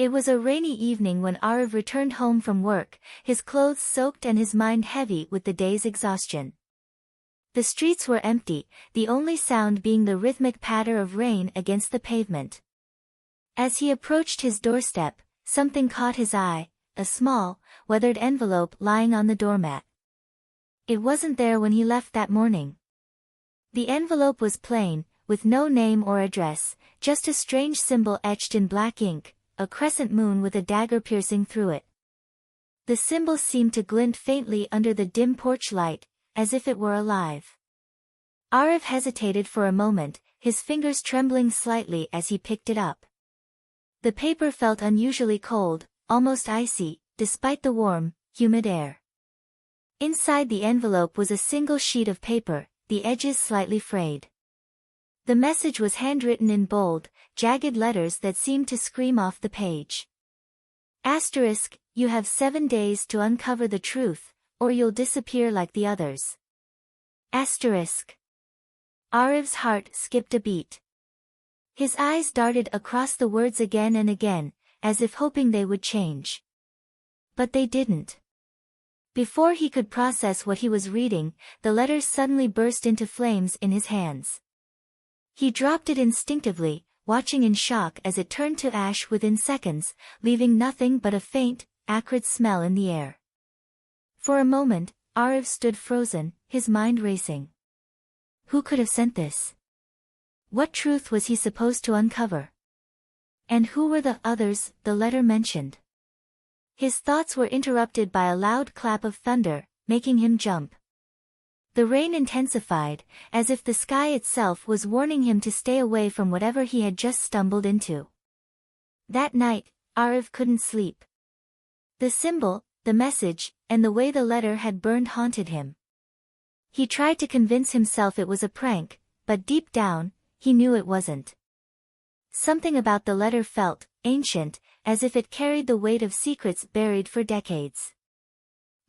It was a rainy evening when Aarav returned home from work, his clothes soaked and his mind heavy with the day's exhaustion. The streets were empty, the only sound being the rhythmic patter of rain against the pavement. As he approached his doorstep, something caught his eye, a small, weathered envelope lying on the doormat. It wasn't there when he left that morning. The envelope was plain, with no name or address, just a strange symbol etched in black ink, a crescent moon with a dagger piercing through it. The symbol seemed to glint faintly under the dim porch light, as if it were alive. Aarav hesitated for a moment, his fingers trembling slightly as he picked it up. The paper felt unusually cold, almost icy, despite the warm, humid air. Inside the envelope was a single sheet of paper, the edges slightly frayed. The message was handwritten in bold, jagged letters that seemed to scream off the page. Asterisk, you have 7 days to uncover the truth, or you'll disappear like the others. Asterisk. Aarav's heart skipped a beat. His eyes darted across the words again and again, as if hoping they would change. But they didn't. Before he could process what he was reading, the letters suddenly burst into flames in his hands. He dropped it instinctively, watching in shock as it turned to ash within seconds, leaving nothing but a faint, acrid smell in the air. For a moment, Aarav stood frozen, his mind racing. Who could have sent this? What truth was he supposed to uncover? And who were the others the letter mentioned? His thoughts were interrupted by a loud clap of thunder, making him jump. The rain intensified, as if the sky itself was warning him to stay away from whatever he had just stumbled into. That night, Aarav couldn't sleep. The symbol, the message, and the way the letter had burned haunted him. He tried to convince himself it was a prank, but deep down, he knew it wasn't. Something about the letter felt ancient, as if it carried the weight of secrets buried for decades.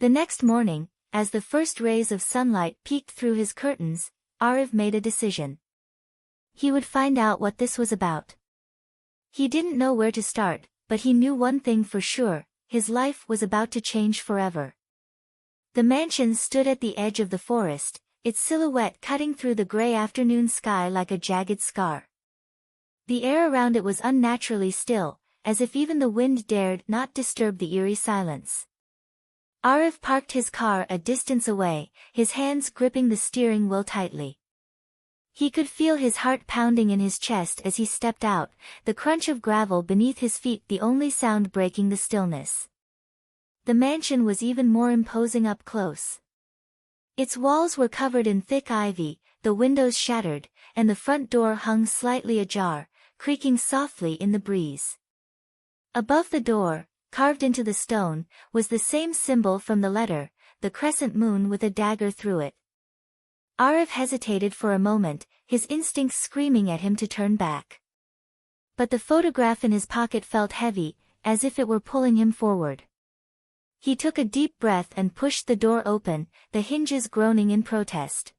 The next morning, as the first rays of sunlight peeked through his curtains, Aarav made a decision. He would find out what this was about. He didn't know where to start, but he knew one thing for sure, his life was about to change forever. The mansion stood at the edge of the forest, its silhouette cutting through the gray afternoon sky like a jagged scar. The air around it was unnaturally still, as if even the wind dared not disturb the eerie silence. Aarav parked his car a distance away, his hands gripping the steering wheel tightly. He could feel his heart pounding in his chest as he stepped out, the crunch of gravel beneath his feet the only sound breaking the stillness. The mansion was even more imposing up close. Its walls were covered in thick ivy, the windows shattered, and the front door hung slightly ajar, creaking softly in the breeze. Above the door, carved into the stone, was the same symbol from the letter, the crescent moon with a dagger through it. Aarav hesitated for a moment, his instincts screaming at him to turn back. But the photograph in his pocket felt heavy, as if it were pulling him forward. He took a deep breath and pushed the door open, the hinges groaning in protest.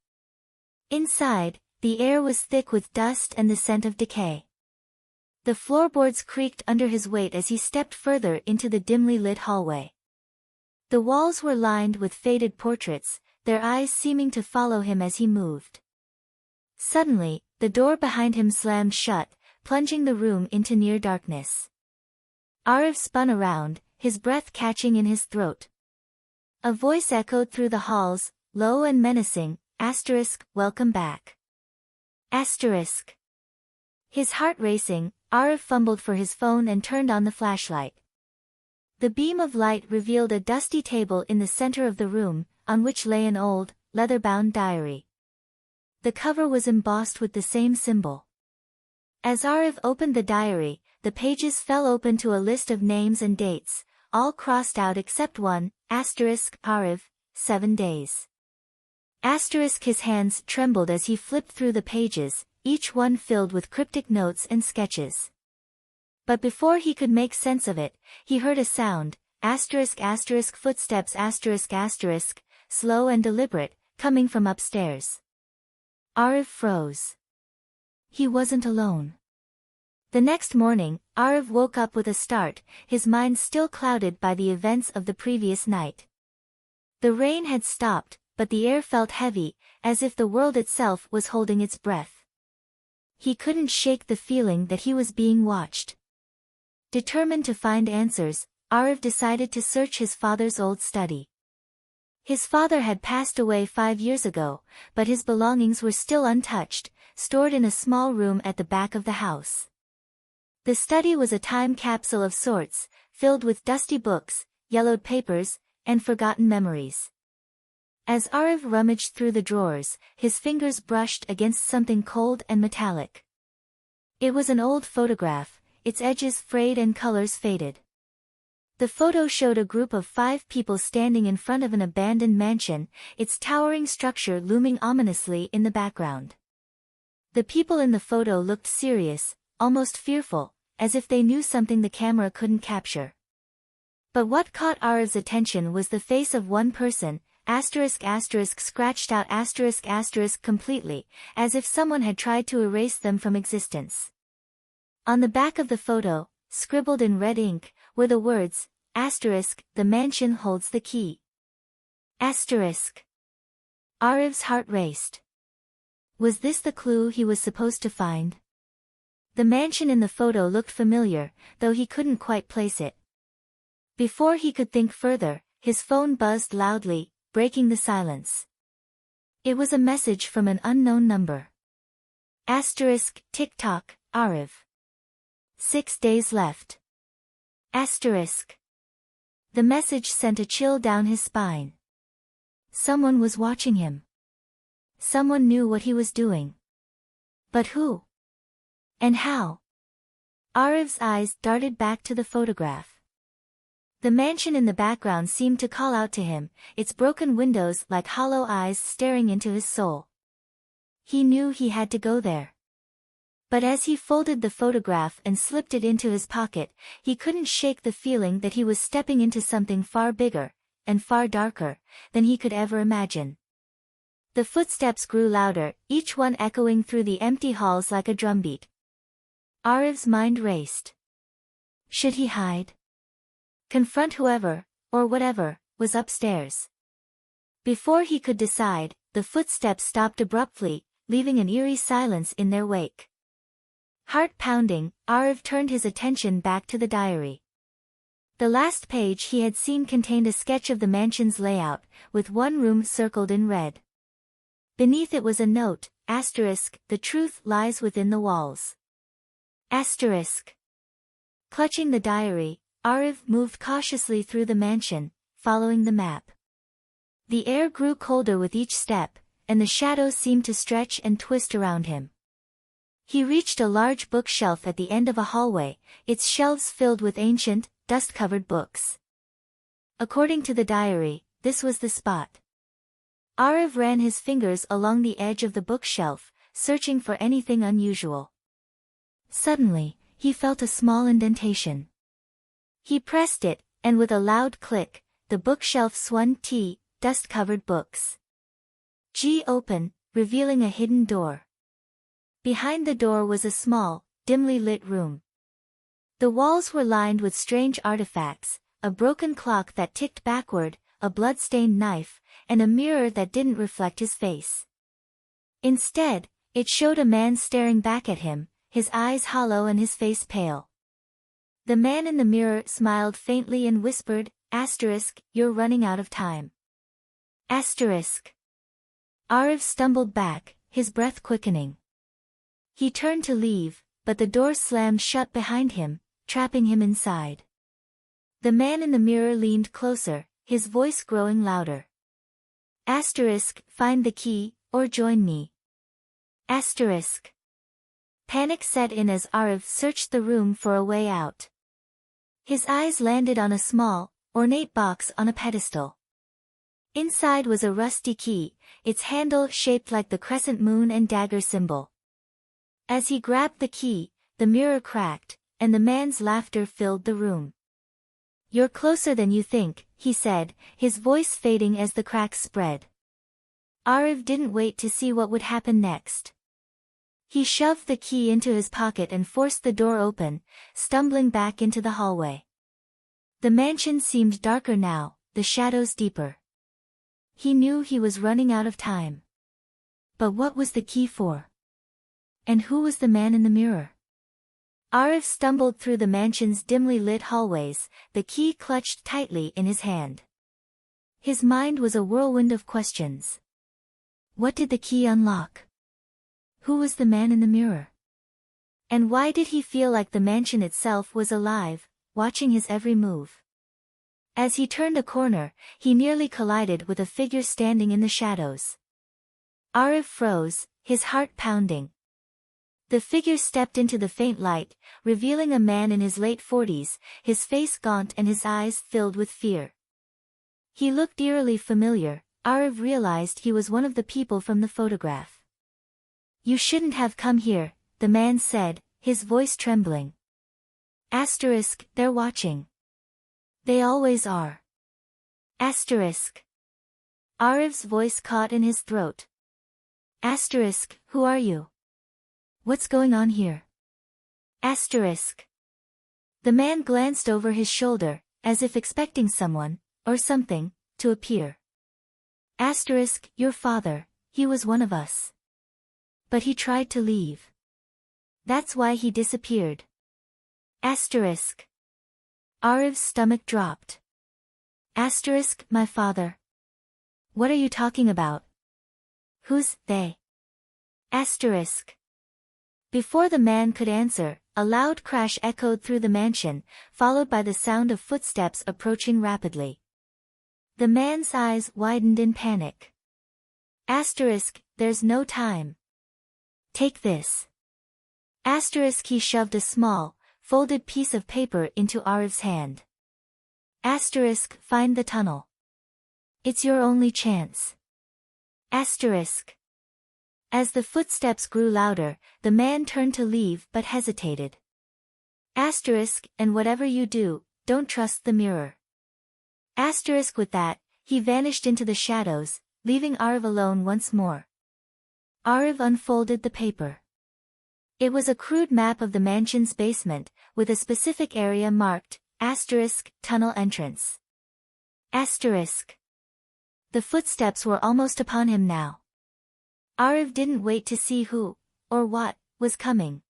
Inside, the air was thick with dust and the scent of decay. The floorboards creaked under his weight as he stepped further into the dimly lit hallway. The walls were lined with faded portraits, their eyes seeming to follow him as he moved. Suddenly, the door behind him slammed shut, plunging the room into near darkness. Aarav spun around, his breath catching in his throat. A voice echoed through the halls, low and menacing, welcome back. His heart racing, Aarav fumbled for his phone and turned on the flashlight. The beam of light revealed a dusty table in the center of the room, on which lay an old, leather-bound diary. The cover was embossed with the same symbol. As Aarav opened the diary, the pages fell open to a list of names and dates, all crossed out except one, Aarav, 7 days. His hands trembled as he flipped through the pages, each one filled with cryptic notes and sketches. But before he could make sense of it, he heard a sound, footsteps slow and deliberate, coming from upstairs. Aarav froze. He wasn't alone. The next morning, Aarav woke up with a start, his mind still clouded by the events of the previous night. The rain had stopped, but the air felt heavy, as if the world itself was holding its breath. He couldn't shake the feeling that he was being watched. Determined to find answers, Aarav decided to search his father's old study. His father had passed away 5 years ago, but his belongings were still untouched, stored in a small room at the back of the house. The study was a time capsule of sorts, filled with dusty books, yellowed papers, and forgotten memories. As Aarav rummaged through the drawers, his fingers brushed against something cold and metallic. It was an old photograph, its edges frayed and colors faded. The photo showed a group of 5 people standing in front of an abandoned mansion, its towering structure looming ominously in the background. The people in the photo looked serious, almost fearful, as if they knew something the camera couldn't capture. But what caught Aarav's attention was the face of one person, scratched out completely, as if someone had tried to erase them from existence. On the back of the photo, scribbled in red ink, were the words, "The mansion holds the key." Aarav's heart raced. Was this the clue he was supposed to find? The mansion in the photo looked familiar, though he couldn't quite place it. Before he could think further, his phone buzzed loudly, breaking the silence. It was a message from an unknown number. Tick-tock, Aarav. 6 days left. The message sent a chill down his spine. Someone was watching him. Someone knew what he was doing. But who? And how? Aarav's eyes darted back to the photograph. The mansion in the background seemed to call out to him, its broken windows like hollow eyes staring into his soul. He knew he had to go there. But as he folded the photograph and slipped it into his pocket, he couldn't shake the feeling that he was stepping into something far bigger, and far darker, than he could ever imagine. The footsteps grew louder, each one echoing through the empty halls like a drumbeat. Aarav's mind raced. Should he hide? Confront whoever, or whatever, was upstairs. Before he could decide, the footsteps stopped abruptly, leaving an eerie silence in their wake. Heart pounding, Aarav turned his attention back to the diary. The last page he had seen contained a sketch of the mansion's layout, with one room circled in red. Beneath it was a note, "The truth lies within the walls." Clutching the diary, Aarav moved cautiously through the mansion, following the map. The air grew colder with each step, and the shadows seemed to stretch and twist around him. He reached a large bookshelf at the end of a hallway, its shelves filled with ancient, dust-covered books. According to the diary, this was the spot. Aarav ran his fingers along the edge of the bookshelf, searching for anything unusual. Suddenly, he felt a small indentation. He pressed it, and with a loud click, the bookshelf swung dust-covered books. Open, revealing a hidden door. Behind the door was a small, dimly lit room. The walls were lined with strange artifacts, a broken clock that ticked backward, a blood-stained knife, and a mirror that didn't reflect his face. Instead, it showed a man staring back at him, his eyes hollow and his face pale. The man in the mirror smiled faintly and whispered, "You're running out of time." Aarav stumbled back, his breath quickening. He turned to leave, but the door slammed shut behind him, trapping him inside. The man in the mirror leaned closer, his voice growing louder. Find the key, or join me. Panic set in as Aarav searched the room for a way out. His eyes landed on a small, ornate box on a pedestal. Inside was a rusty key, its handle shaped like the crescent moon and dagger symbol. As he grabbed the key, the mirror cracked, and the man's laughter filled the room. "You're closer than you think," he said, his voice fading as the cracks spread. Aarav didn't wait to see what would happen next. He shoved the key into his pocket and forced the door open, stumbling back into the hallway. The mansion seemed darker now, the shadows deeper. He knew he was running out of time. But what was the key for? And who was the man in the mirror? Aarav stumbled through the mansion's dimly lit hallways, the key clutched tightly in his hand. His mind was a whirlwind of questions. What did the key unlock? Who was the man in the mirror? And why did he feel like the mansion itself was alive, watching his every move? As he turned a corner, he nearly collided with a figure standing in the shadows. Aarav froze, his heart pounding. The figure stepped into the faint light, revealing a man in his late 40s, his face gaunt and his eyes filled with fear. He looked eerily familiar. Aarav realized he was one of the people from the photograph. You shouldn't have come here, the man said, his voice trembling. Asterisk, they're watching. They always are. Asterisk. Aarav's voice caught in his throat. Asterisk, who are you? What's going on here? Asterisk. The man glanced over his shoulder, as if expecting someone, or something, to appear. Asterisk, your father, he was one of us. But he tried to leave. That's why he disappeared. Asterisk. Aarav's stomach dropped. Asterisk, my father. What are you talking about? Who's they? Asterisk. Before the man could answer, a loud crash echoed through the mansion, followed by the sound of footsteps approaching rapidly. The man's eyes widened in panic. Asterisk, there's no time. Take this. Asterisk, he shoved a small, folded piece of paper into Aarav's hand. Asterisk, find the tunnel. It's your only chance. Asterisk. As the footsteps grew louder, the man turned to leave but hesitated. Asterisk, and whatever you do, don't trust the mirror. Asterisk, with that, he vanished into the shadows, leaving Aarav alone once more. Aarav unfolded the paper. It was a crude map of the mansion's basement, with a specific area marked, asterisk, tunnel entrance. Asterisk. The footsteps were almost upon him now. Aarav didn't wait to see who, or what, was coming.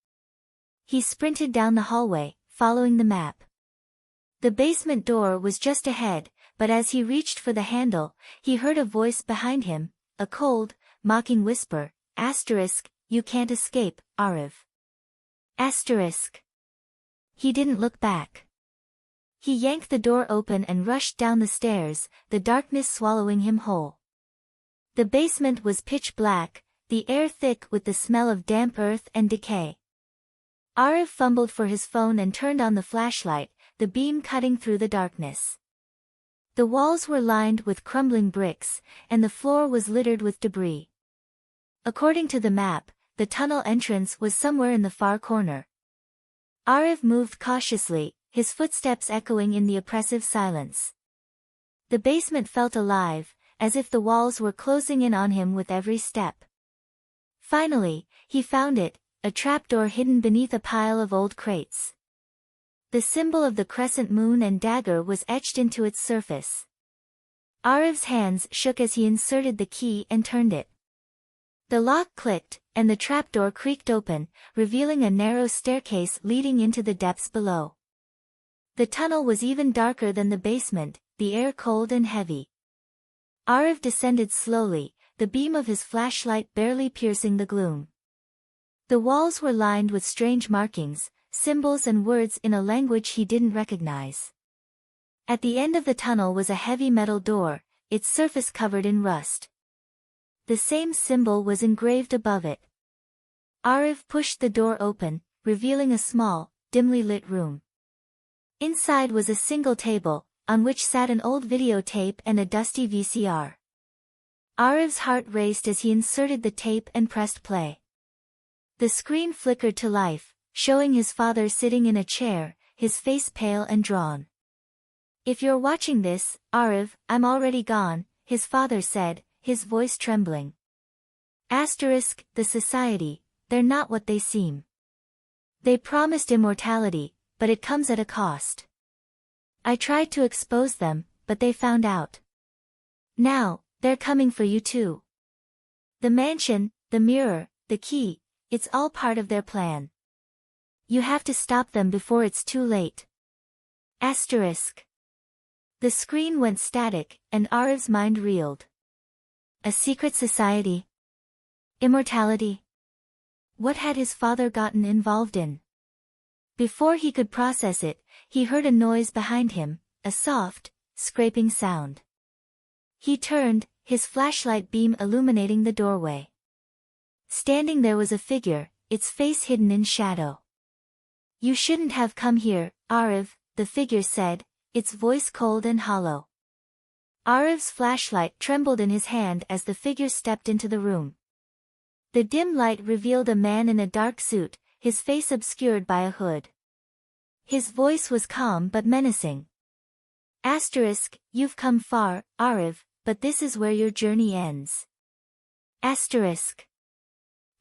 He sprinted down the hallway, following the map. The basement door was just ahead, but as he reached for the handle, he heard a voice behind him, a cold, mocking whisper, asterisk, you can't escape, Aarav. Asterisk. He didn't look back. He yanked the door open and rushed down the stairs, the darkness swallowing him whole. The basement was pitch black, the air thick with the smell of damp earth and decay. Aarav fumbled for his phone and turned on the flashlight, the beam cutting through the darkness. The walls were lined with crumbling bricks, and the floor was littered with debris. According to the map, the tunnel entrance was somewhere in the far corner. Aarav moved cautiously, his footsteps echoing in the oppressive silence. The basement felt alive, as if the walls were closing in on him with every step. Finally, he found it, a trapdoor hidden beneath a pile of old crates. The symbol of the crescent moon and dagger was etched into its surface. Aarav's hands shook as he inserted the key and turned it. The lock clicked, and the trapdoor creaked open, revealing a narrow staircase leading into the depths below. The tunnel was even darker than the basement, the air cold and heavy. Aarav descended slowly, the beam of his flashlight barely piercing the gloom. The walls were lined with strange markings, symbols and words in a language he didn't recognize. At the end of the tunnel was a heavy metal door, its surface covered in rust. The same symbol was engraved above it. Aarav pushed the door open, revealing a small, dimly lit room. Inside was a single table, on which sat an old videotape and a dusty VCR. Aarav's heart raced as he inserted the tape and pressed play. The screen flickered to life, showing his father sitting in a chair, his face pale and drawn. If you're watching this, Aarav, I'm already gone, his father said, his voice trembling. Asterisk, the society, they're not what they seem. They promised immortality, but it comes at a cost. I tried to expose them, but they found out. Now, they're coming for you too. The mansion, the mirror, the key, it's all part of their plan. You have to stop them before it's too late. Asterisk. The screen went static, and Aarav's mind reeled. A secret society? Immortality? What had his father gotten involved in? Before he could process it, he heard a noise behind him, a soft, scraping sound. He turned, his flashlight beam illuminating the doorway. Standing there was a figure, its face hidden in shadow. You shouldn't have come here, Aarav, the figure said, its voice cold and hollow. Aarav's flashlight trembled in his hand as the figure stepped into the room. The dim light revealed a man in a dark suit, his face obscured by a hood. His voice was calm but menacing. Asterisk, you've come far, Aarav, but this is where your journey ends. Asterisk.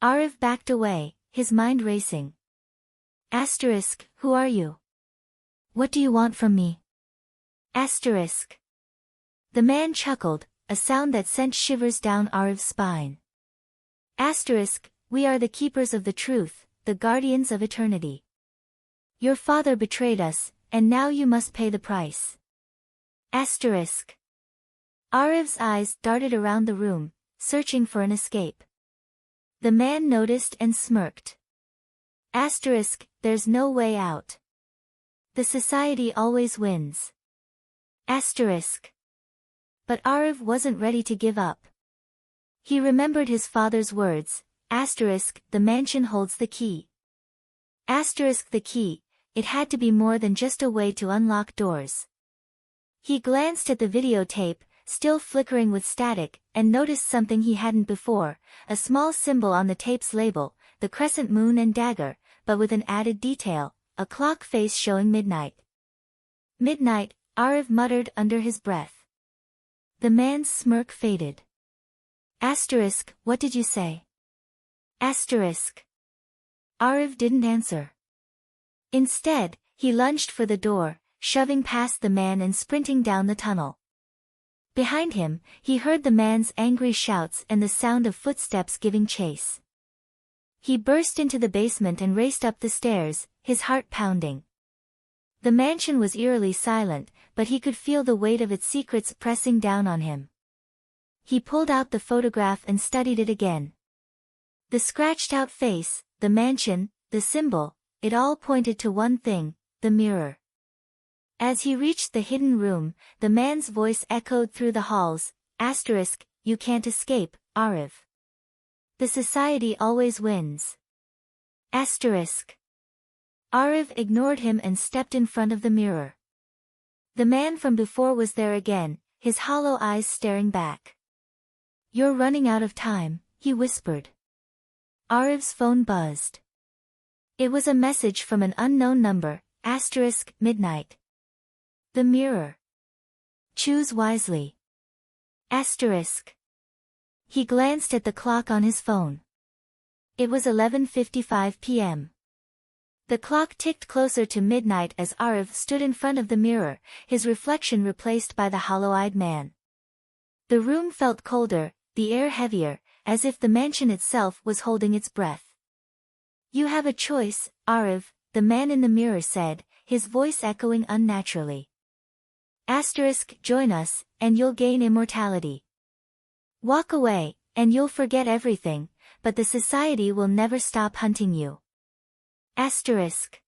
Aarav backed away, his mind racing. Asterisk, who are you? What do you want from me? Asterisk. The man chuckled, a sound that sent shivers down Aarav's spine. Asterisk, we are the keepers of the truth, the guardians of eternity. Your father betrayed us, and now you must pay the price. Asterisk. Aarav's eyes darted around the room, searching for an escape. The man noticed and smirked. Asterisk, there's no way out. The society always wins. Asterisk. But Aarav wasn't ready to give up. He remembered his father's words, asterisk, the mansion holds the key. Asterisk the key, it had to be more than just a way to unlock doors. He glanced at the videotape, still flickering with static, and noticed something he hadn't before, a small symbol on the tape's label, the crescent moon and dagger, but with an added detail, a clock face showing midnight. Midnight, Aarav muttered under his breath. The man's smirk faded. Asterisk, what did you say? Asterisk. Aarav didn't answer. Instead, he lunged for the door, shoving past the man and sprinting down the tunnel. Behind him, he heard the man's angry shouts and the sound of footsteps giving chase. He burst into the basement and raced up the stairs, his heart pounding. The mansion was eerily silent, but he could feel the weight of its secrets pressing down on him. He pulled out the photograph and studied it again. The scratched-out face, the mansion, the symbol, it all pointed to one thing, the mirror. As he reached the hidden room, the man's voice echoed through the halls, asterisk, you can't escape, Aarav. The society always wins. Asterisk. Aarav ignored him and stepped in front of the mirror. The man from before was there again, his hollow eyes staring back. You're running out of time, he whispered. Aarav's phone buzzed. It was a message from an unknown number, asterisk, midnight. The mirror. Choose wisely. Asterisk. He glanced at the clock on his phone. It was 11:55 p.m. The clock ticked closer to midnight as Aarav stood in front of the mirror, his reflection replaced by the hollow-eyed man. The room felt colder, the air heavier, as if the mansion itself was holding its breath. You have a choice, Aarav, the man in the mirror said, his voice echoing unnaturally. Asterisk, join us, and you'll gain immortality. Walk away, and you'll forget everything, but the society will never stop hunting you. Asterisk.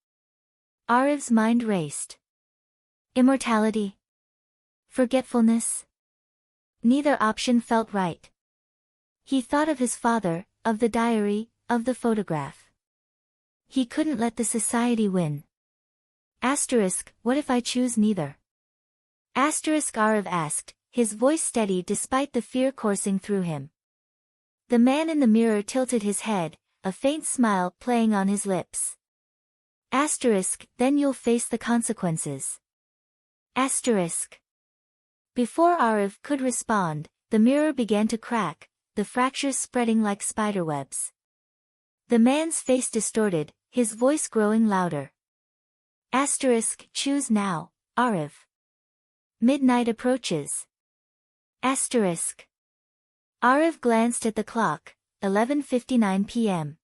Aarav's mind raced. Immortality? Forgetfulness? Neither option felt right. He thought of his father, of the diary, of the photograph. He couldn't let the society win. Asterisk, what if I choose neither? Asterisk, Aarav asked, his voice steady despite the fear coursing through him. The man in the mirror tilted his head, a faint smile playing on his lips. Asterisk, then you'll face the consequences. Asterisk. Before Aarav could respond, the mirror began to crack, the fractures spreading like spiderwebs. The man's face distorted, his voice growing louder. Choose now, Aarav. Midnight approaches. Aarav glanced at the clock, 11:59 p.m.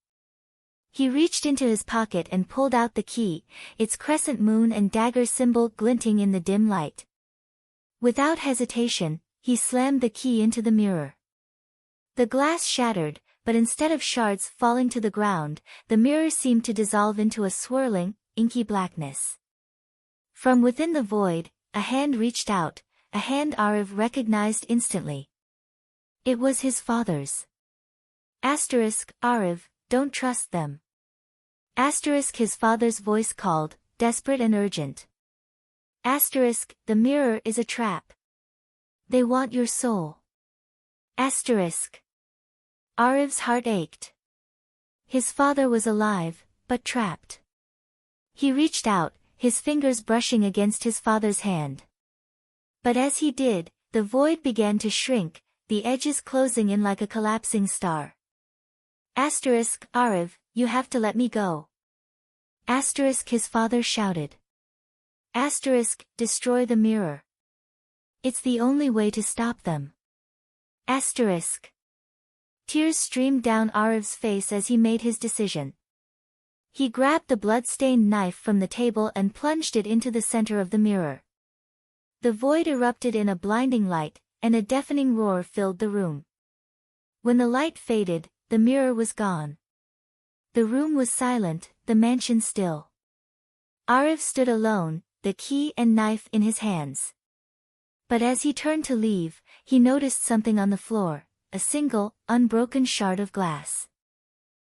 He reached into his pocket and pulled out the key, its crescent moon and dagger symbol glinting in the dim light. Without hesitation, he slammed the key into the mirror. The glass shattered, but instead of shards falling to the ground, the mirror seemed to dissolve into a swirling, inky blackness. From within the void, a hand reached out, a hand Aarav recognized instantly. It was his father's. Aarav, don't trust them. His father's voice called, desperate and urgent. The mirror is a trap. They want your soul. Aarav's heart ached. His father was alive, but trapped. He reached out, his fingers brushing against his father's hand. But as he did, the void began to shrink, the edges closing in like a collapsing star. Aarav, you have to let me go. His father shouted. Destroy the mirror. It's the only way to stop them. Tears streamed down Aarav's face as he made his decision. He grabbed the blood-stained knife from the table and plunged it into the center of the mirror. The void erupted in a blinding light, and a deafening roar filled the room. When the light faded, the mirror was gone. The room was silent, the mansion still. Aarav stood alone, the key and knife in his hands. But as he turned to leave, he noticed something on the floor, a single, unbroken shard of glass.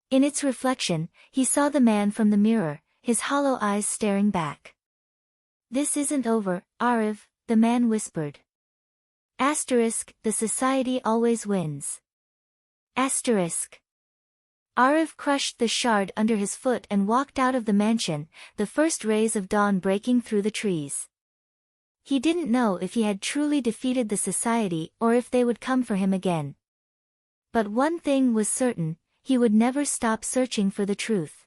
In its reflection, he saw the man from the mirror, his hollow eyes staring back. This isn't over, Aarav, the man whispered. The society always wins. Aarav crushed the shard under his foot and walked out of the mansion, the first rays of dawn breaking through the trees. He didn't know if he had truly defeated the society or if they would come for him again. But one thing was certain, he would never stop searching for the truth.